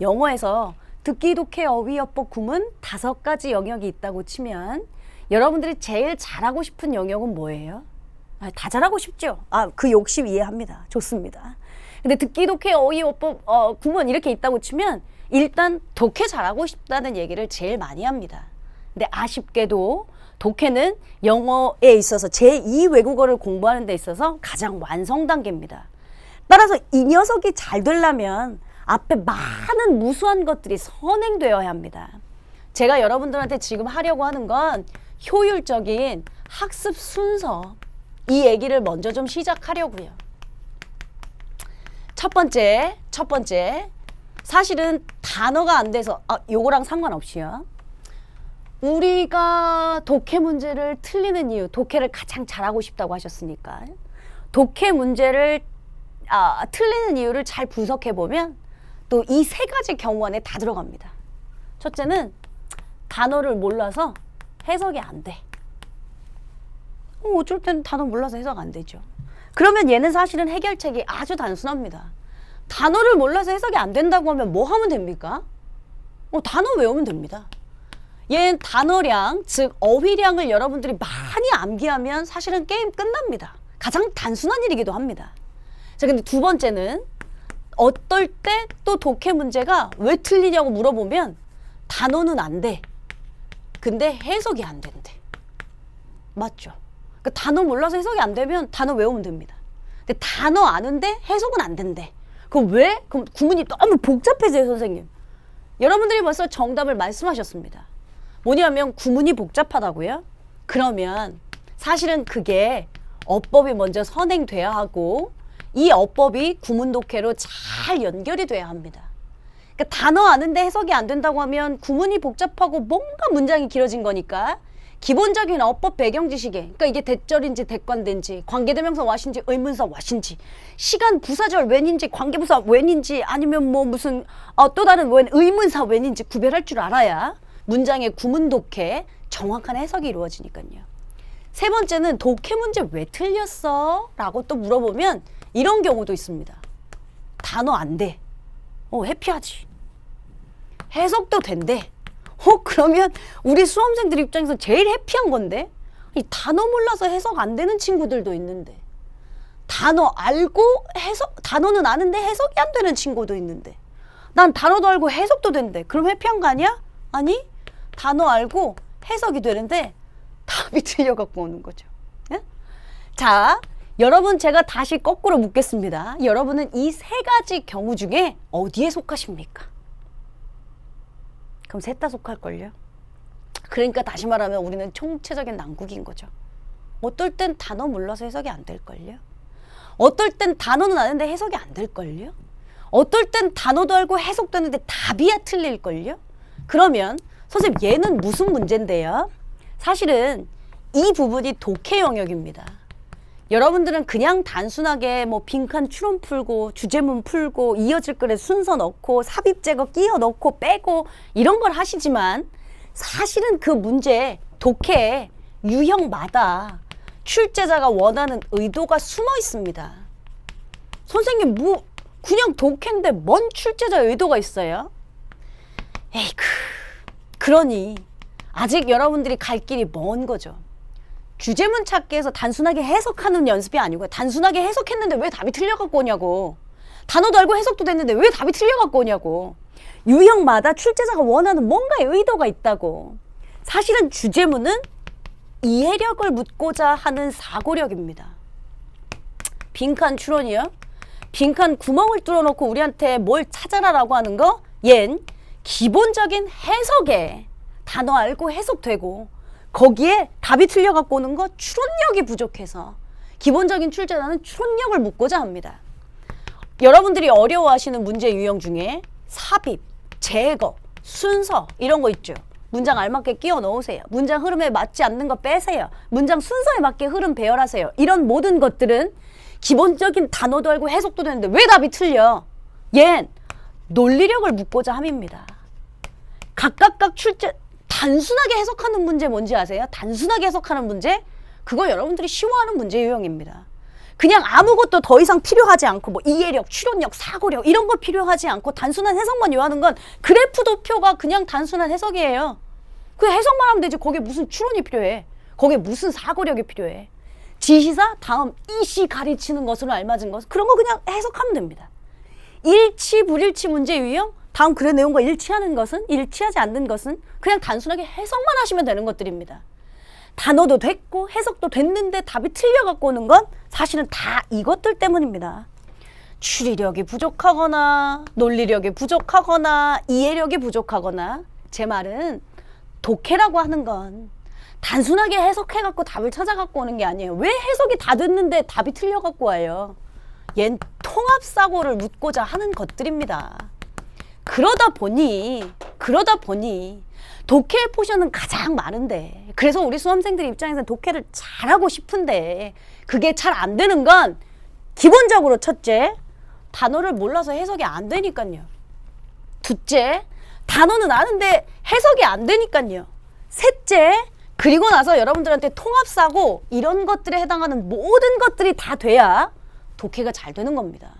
영어에서 듣기, 독해, 어휘, 어법, 구문 5가지 영역이 있다고 치면 여러분들이 제일 잘하고 싶은 영역은 뭐예요? 다 잘하고 싶죠? 그 욕심 이해합니다. 좋습니다. 근데 듣기, 독해, 어휘, 어법, 구문 이렇게 있다고 치면 일단 독해 잘하고 싶다는 얘기를 제일 많이 합니다. 근데 아쉽게도 독해는 영어에 있어서 제2 외국어를 공부하는 데 있어서 가장 완성 단계입니다. 따라서 이 녀석이 잘 되려면 앞에 많은 무수한 것들이 선행되어야 합니다. 제가 여러분들한테 지금 하려고 하는 건 효율적인 학습 순서, 이 얘기를 먼저 좀 시작하려고요. 첫 번째, 사실은 단어가 안 돼서, 요거랑 상관없이요. 우리가 독해 문제를 틀리는 이유, 독해를 가장 잘하고 싶다고 하셨으니까. 독해 문제를 틀리는 이유를 잘 분석해보면 또 이 세 가지 경우 안에 다 들어갑니다. 첫째는 단어를 몰라서 해석이 안 돼. 어쩔 땐 단어 몰라서 해석 안 되죠. 그러면 얘는 사실은 해결책이 아주 단순합니다. 단어를 몰라서 해석이 안 된다고 하면 뭐 하면 됩니까? 단어 외우면 됩니다. 얘는 단어량, 즉 어휘량을 여러분들이 많이 암기하면 사실은 게임 끝납니다. 가장 단순한 일이기도 합니다. 자, 근데 두 번째는 어떨 때 또 독해 문제가 왜 틀리냐고 물어보면 단어는 안 돼. 근데 해석이 안 된대. 맞죠? 그러니까 단어 몰라서 해석이 안 되면 단어 외우면 됩니다. 근데 단어 아는데 해석은 안 된대. 그럼 왜? 그럼 구문이 너무 복잡해져요, 선생님. 여러분들이 벌써 정답을 말씀하셨습니다. 뭐냐면 구문이 복잡하다고요? 그러면 사실은 그게 어법이 먼저 선행돼야 하고 이 어법이 구문 독해로 잘 연결이 돼야 합니다. 그러니까 단어 아는데 해석이 안 된다고 하면 구문이 복잡하고 뭔가 문장이 길어진 거니까 기본적인 어법 배경 지식에, 그러니까 이게 대절인지 대관대인지 관계대명사 what인지 의문사 what인지 시간 부사절 when인지 관계부사 when인지 아니면 뭐 무슨 또 다른 when 의문사 when인지 구별할 줄 알아야 문장의 구문 독해 정확한 해석이 이루어지니까요. 세 번째는 독해 문제 왜 틀렸어? 라고 또 물어보면 이런 경우도 있습니다. 단어 안 돼. 해피하지. 해석도 된대. 그러면 우리 수험생들 입장에서 제일 해피한 건데 이 단어 몰라서 해석 안 되는 친구들도 있는데 단어 알고 단어는 아는데 해석이 안 되는 친구도 있는데 난 단어도 알고 해석도 된대. 그럼 해피한 거 아니야? 아니, 단어 알고 해석이 되는데 답이 틀려갖고 오는 거죠. 네? 자, 여러분 제가 다시 거꾸로 묻겠습니다. 여러분은 이 세 가지 경우 중에 어디에 속하십니까? 그럼 셋 다 속할걸요? 그러니까 다시 말하면 우리는 총체적인 난국인 거죠. 어떨 땐 단어 몰라서 해석이 안 될걸요? 어떨 땐 단어는 아는데 해석이 안 될걸요? 어떨 땐 단어도 알고 해석되는데 답이야 틀릴걸요? 그러면 선생님 얘는 무슨 문제인데요? 사실은 이 부분이 독해 영역입니다. 여러분들은 그냥 단순하게 뭐 빈칸 추론 풀고 주제문 풀고 이어질 글에 순서 넣고 삽입 제거 끼워 넣고 빼고 이런 걸 하시지만 사실은 그 문제 독해 유형마다 출제자가 원하는 의도가 숨어 있습니다. 선생님 뭐 그냥 독해인데 뭔 출제자 의도가 있어요? 에이크, 그러니 아직 여러분들이 갈 길이 먼 거죠. 주제문 찾기에서 단순하게 해석하는 연습이 아니고 단순하게 해석했는데 왜 답이 틀려갖고 오냐고. 단어도 알고 해석도 됐는데 왜 답이 틀려갖고 오냐고. 유형마다 출제자가 원하는 뭔가의 의도가 있다고. 사실은 주제문은 이해력을 묻고자 하는 사고력입니다. 빈칸 추론이요? 빈칸 구멍을 뚫어놓고 우리한테 뭘 찾아라라고 하는 거? 얜 기본적인 해석에 단어 알고 해석되고 거기에 답이 틀려갖고 오는 거 추론력이 부족해서 기본적인 출제자는 추론력을 묻고자 합니다. 여러분들이 어려워하시는 문제 유형 중에 삽입, 제거, 순서 이런 거 있죠. 문장 알맞게 끼워 넣으세요. 문장 흐름에 맞지 않는 거 빼세요. 문장 순서에 맞게 흐름 배열하세요. 이런 모든 것들은 기본적인 단어도 알고 해석도 되는데 왜 답이 틀려? 얜 논리력을 묻고자 함입니다. 각각 출제 단순하게 해석하는 문제 뭔지 아세요? 단순하게 해석하는 문제? 그거 여러분들이 쉬워하는 문제 유형입니다. 그냥 아무것도 더 이상 필요하지 않고 뭐 이해력, 추론력, 사고력 이런 거 필요하지 않고 단순한 해석만 요하는 건 그래프 도표가 그냥 단순한 해석이에요. 그 해석만 하면 되지. 거기에 무슨 추론이 필요해. 거기에 무슨 사고력이 필요해. 지시사 다음 이시 가르치는 것으로 알맞은 것 그런 거 그냥 해석하면 됩니다. 일치 불일치 문제 유형 다음 글의 내용과 일치하는 것은 일치하지 않는 것은 그냥 단순하게 해석만 하시면 되는 것들입니다. 단어도 됐고 해석도 됐는데 답이 틀려갖고 오는 건 사실은 다 이것들 때문입니다. 추리력이 부족하거나 논리력이 부족하거나 이해력이 부족하거나 제 말은 독해라고 하는 건 단순하게 해석해갖고 답을 찾아갖고 오는 게 아니에요. 왜 해석이 다 됐는데 답이 틀려갖고 와요? 얜 통합사고를 묻고자 하는 것들입니다. 그러다 보니 독해의 포션은 가장 많은데 그래서 우리 수험생들 입장에서는 독해를 잘하고 싶은데 그게 잘 안 되는 건 기본적으로 첫째, 단어를 몰라서 해석이 안 되니까요. 둘째, 단어는 아는데 해석이 안 되니까요. 셋째, 그리고 나서 여러분들한테 통합사고 이런 것들에 해당하는 모든 것들이 다 돼야 독해가 잘 되는 겁니다.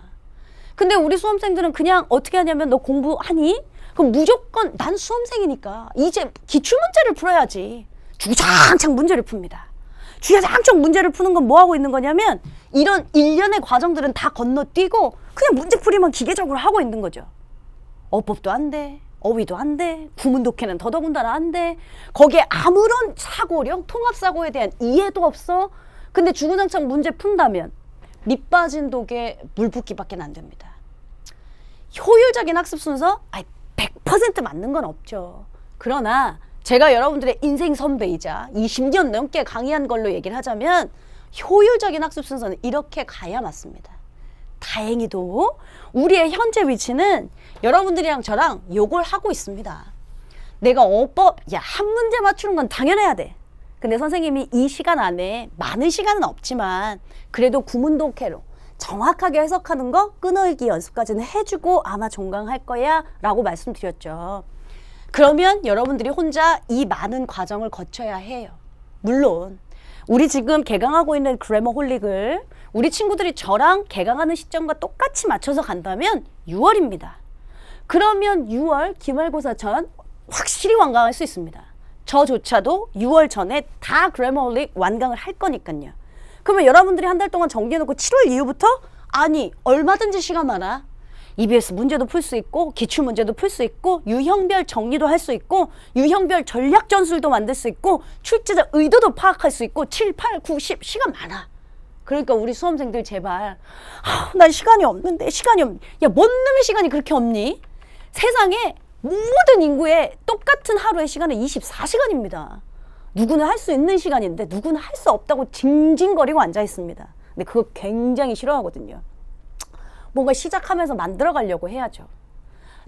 근데 우리 수험생들은 그냥 어떻게 하냐면 너 공부하니? 그럼 무조건 난 수험생이니까 이제 기출문제를 풀어야지. 주장창 문제를 풉니다. 주장창 문제를 푸는 건 뭐 하고 있는 거냐면 이런 일련의 과정들은 다 건너뛰고 그냥 문제풀이만 기계적으로 하고 있는 거죠. 어법도 안 돼. 어휘도 안 돼. 구문 독해는 더더군다나 안 돼. 거기에 아무런 사고력, 통합사고에 대한 이해도 없어. 근데 주구장창 문제 푼다면 밑 빠진 독에 물 붓기밖에 안 됩니다. 효율적인 학습 순서? 100% 맞는 건 없죠. 그러나 제가 여러분들의 인생 선배이자 20년 넘게 강의한 걸로 얘기를 하자면 효율적인 학습 순서는 이렇게 가야 맞습니다. 다행히도 우리의 현재 위치는 여러분들이랑 저랑 요걸 하고 있습니다. 내가 한 문제 맞추는 건 당연해야 돼. 근데 선생님이 이 시간 안에 많은 시간은 없지만 그래도 구문 독해로 정확하게 해석하는 거 끊어읽기 연습까지는 해주고 아마 종강할 거야 라고 말씀드렸죠. 그러면 여러분들이 혼자 이 많은 과정을 거쳐야 해요. 물론 우리 지금 개강하고 있는 그래머홀릭을 우리 친구들이 저랑 개강하는 시점과 똑같이 맞춰서 간다면 6월입니다. 그러면 6월 기말고사 전 확실히 완강할 수 있습니다. 저조차도 6월 전에 다 그래머홀릭 완강을 할 거니까요. 그러면 여러분들이 한 달 동안 정리해놓고 7월 이후부터 아니 얼마든지 시간 많아. EBS 문제도 풀 수 있고 기출문제도 풀 수 있고 유형별 정리도 할 수 있고 유형별 전략 전술도 만들 수 있고 출제자 의도도 파악할 수 있고 7, 8, 9, 10 시간 많아. 그러니까 우리 수험생들 제발 난 시간이 없는데 야, 뭔 놈의 시간이 그렇게 없니? 세상에 모든 인구의 똑같은 하루의 시간은 24시간입니다. 누구는 할 수 있는 시간인데 누구는 할 수 없다고 징징거리고 앉아 있습니다. 근데 그거 굉장히 싫어하거든요. 뭔가 시작하면서 만들어 가려고 해야죠.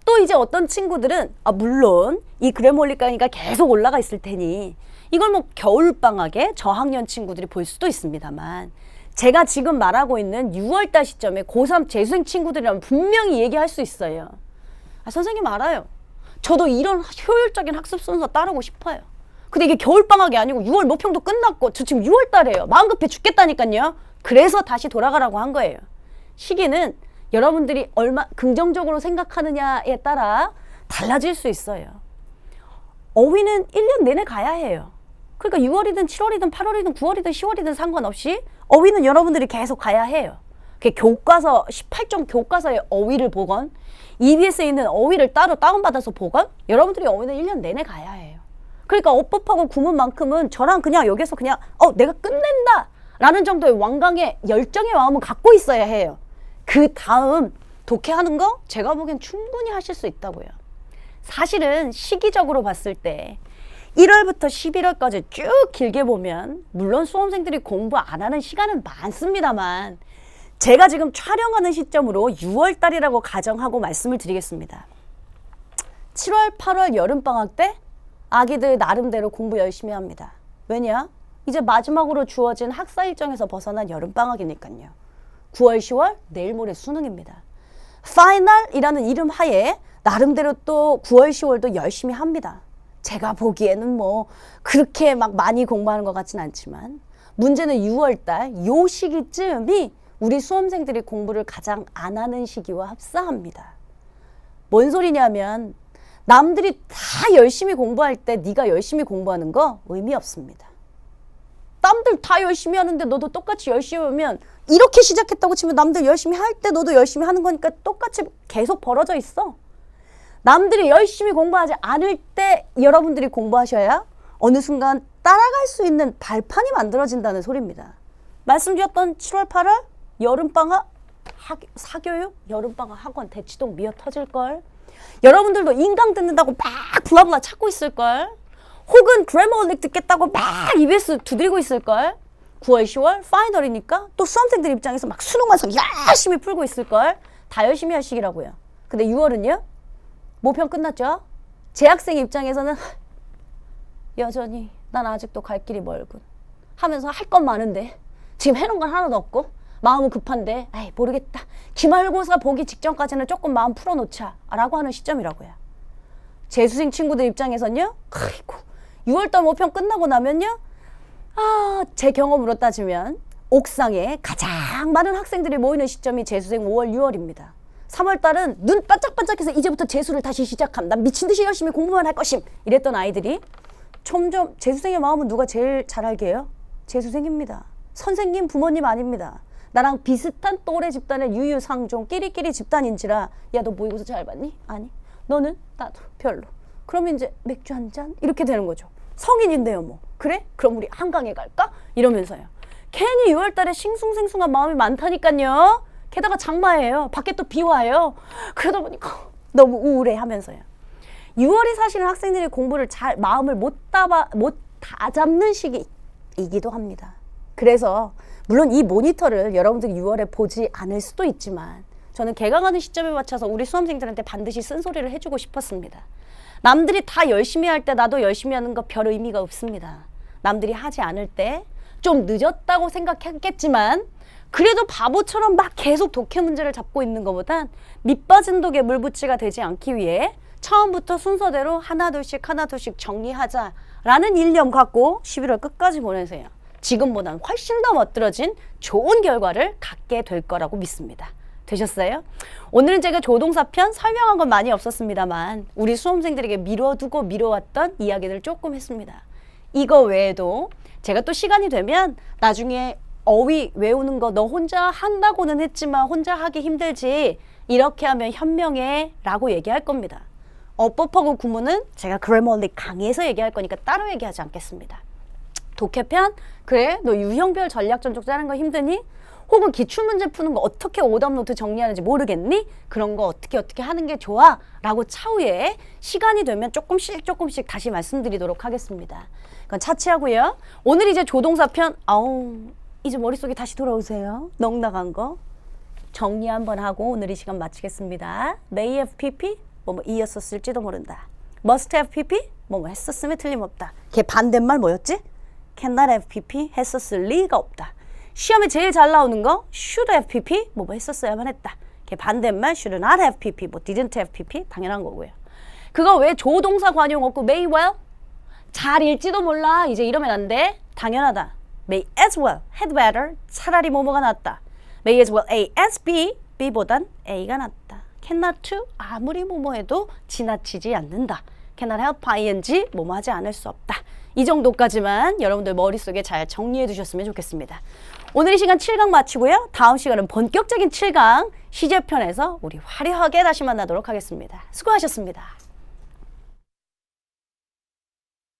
또 이제 어떤 친구들은 물론 이 그래머홀릭 강의가 계속 올라가 있을 테니 이걸 뭐 겨울방학에 저학년 친구들이 볼 수도 있습니다만 제가 지금 말하고 있는 6월달 시점에 고3 재수생 친구들이라면 분명히 얘기할 수 있어요. 선생님 알아요. 저도 이런 효율적인 학습 순서 따르고 싶어요. 근데 이게 겨울방학이 아니고 6월 모평도 끝났고 저 지금 6월달이에요. 마음 급해 죽겠다니까요. 그래서 다시 돌아가라고 한 거예요. 시기는 여러분들이 얼마 긍정적으로 생각하느냐에 따라 달라질 수 있어요. 어휘는 1년 내내 가야 해요. 그러니까 6월이든 7월이든 8월이든 9월이든 10월이든 상관없이 어휘는 여러분들이 계속 가야 해요. 교과서 18종 교과서의 어휘를 보건 EBS에 있는 어휘를 따로 다운받아서 보건 여러분들이 어휘는 1년 내내 가야 해요. 그러니까 어법하고 구문만큼은 저랑 그냥 여기서 그냥 내가 끝낸다 라는 정도의 완강의 열정의 마음은 갖고 있어야 해요. 그 다음 독해하는 거 제가 보기엔 충분히 하실 수 있다고요. 사실은 시기적으로 봤을 때 1월부터 11월까지 쭉 길게 보면 물론 수험생들이 공부 안 하는 시간은 많습니다만 제가 지금 촬영하는 시점으로 6월달이라고 가정하고 말씀을 드리겠습니다. 7월, 8월 여름방학 때 아기들 나름대로 공부 열심히 합니다. 왜냐? 이제 마지막으로 주어진 학사 일정에서 벗어난 여름방학이니까요. 9월, 10월 내일 모레 수능입니다. 파이널이라는 이름 하에 나름대로 또 9월, 10월도 열심히 합니다. 제가 보기에는 뭐 그렇게 막 많이 공부하는 것 같진 않지만 문제는 6월달 요 시기쯤이 우리 수험생들이 공부를 가장 안 하는 시기와 흡사합니다. 뭔 소리냐면 남들이 다 열심히 공부할 때 네가 열심히 공부하는 거 의미 없습니다. 남들 다 열심히 하는데 너도 똑같이 열심히 하면 이렇게 시작했다고 치면 남들 열심히 할 때 너도 열심히 하는 거니까 똑같이 계속 벌어져 있어. 남들이 열심히 공부하지 않을 때 여러분들이 공부하셔야 어느 순간 따라갈 수 있는 발판이 만들어진다는 소리입니다. 말씀드렸던 7월, 8월 여름방학 사교육, 여름방학 학원 대치동 미어 터질걸. 여러분들도 인강 듣는다고 막 블라블라 찾고 있을걸. 혹은 그래머홀릭 듣겠다고 막 EBS 두드리고 있을걸. 9월, 10월 파이널이니까 또 수험생들 입장에서 막 수능 완성 열심히 풀고 있을걸. 다 열심히 할 시기라고요. 근데 6월은요? 모평 끝났죠? 재학생 입장에서는 여전히 난 아직도 갈 길이 멀군 하면서 할 건 많은데 지금 해놓은 건 하나도 없고 마음은 급한데 에이 모르겠다. 기말고사 보기 직전까지는 조금 마음 풀어놓자 라고 하는 시점이라고요. 재수생 친구들 입장에선요. 아이고 6월달 모평 끝나고 나면요. 제 경험으로 따지면 옥상에 가장 많은 학생들이 모이는 시점이 재수생 5월, 6월입니다. 3월달은 눈 반짝반짝해서 이제부터 재수를 다시 시작함. 난 미친듯이 열심히 공부만 할 것임. 이랬던 아이들이 점점 재수생의 마음은 누가 제일 잘 알게 해요? 재수생입니다. 선생님, 부모님 아닙니다. 나랑 비슷한 또래 집단의 유유상종 끼리끼리 집단인지라 야, 너 모의고사 잘 봤니? 아니. 너는? 나도. 별로. 그러면 이제 맥주 한 잔? 이렇게 되는 거죠. 성인인데요 뭐. 그래? 그럼 우리 한강에 갈까? 이러면서요. 괜히 6월달에 싱숭생숭한 마음이 많다니까요. 게다가 장마예요. 밖에 또 비 와요. 그러다 보니까 너무 우울해 하면서요. 6월이 사실은 학생들이 공부를 잘 마음을 못 다잡는 시기이기도 합니다. 그래서 물론 이 모니터를 여러분들이 6월에 보지 않을 수도 있지만 저는 개강하는 시점에 맞춰서 우리 수험생들한테 반드시 쓴소리를 해주고 싶었습니다. 남들이 다 열심히 할 때 나도 열심히 하는 거 별 의미가 없습니다. 남들이 하지 않을 때 좀 늦었다고 생각했겠지만 그래도 바보처럼 막 계속 독해 문제를 잡고 있는 것보단 밑 빠진 독에 물붓이가 되지 않기 위해 처음부터 순서대로 하나둘씩 정리하자라는 일념 갖고 11월 끝까지 보내세요. 지금보다는 훨씬 더 멋들어진 좋은 결과를 갖게 될 거라고 믿습니다. 되셨어요? 오늘은 제가 조동사 편 설명한 건 많이 없었습니다만 우리 수험생들에게 미뤄두고 미뤄왔던 이야기를 조금 했습니다. 이거 외에도 제가 또 시간이 되면 나중에 어휘 외우는 거 너 혼자 한다고는 했지만 혼자 하기 힘들지 이렇게 하면 현명해 라고 얘기할 겁니다. 어법하고 구문은 제가 그래머리 강의에서 얘기할 거니까 따로 얘기하지 않겠습니다. 독해편? 그래? 너 유형별 전략 전적 짜는 거 힘드니? 혹은 기출문제 푸는 거 어떻게 오답노트 정리하는지 모르겠니? 그런 거 어떻게 하는 게 좋아? 라고 차후에 시간이 되면 조금씩 다시 말씀드리도록 하겠습니다. 그건 차치하고요. 오늘 이제 조동사 편 이제 머릿속에 다시 돌아오세요. 넉나간 거 정리 한번 하고 오늘 이 시간 마치겠습니다. May have pp? 뭐뭐 이었었을지도 모른다. Must have pp? 뭐뭐 했었음에 틀림없다. 걔 반대말 뭐였지? Cannot have pp? 했었을 리가 없다. 시험에 제일 잘 나오는 거 should have pp? 뭐뭐 했었어야만 했다. 걔 반대말 should not have pp? 뭐 didn't have pp? 당연한 거고요. 그거 왜 조동사 관용 없고 may well? 잘 읽지도 몰라. 이제 이러면 안 돼. 당연하다. May as well, had better, 차라리 뭐뭐가 낫다. May as well A as B, B보단 A가 낫다. Cannot to, 아무리 뭐뭐 해도 지나치지 않는다. Cannot help ing, 뭐뭐 하지 않을 수 없다. 이 정도까지만 여러분들 머릿속에 잘 정리해 두셨으면 좋겠습니다. 오늘 이 시간 7강 마치고요. 다음 시간은 본격적인 7강 시제편에서 우리 화려하게 다시 만나도록 하겠습니다. 수고하셨습니다.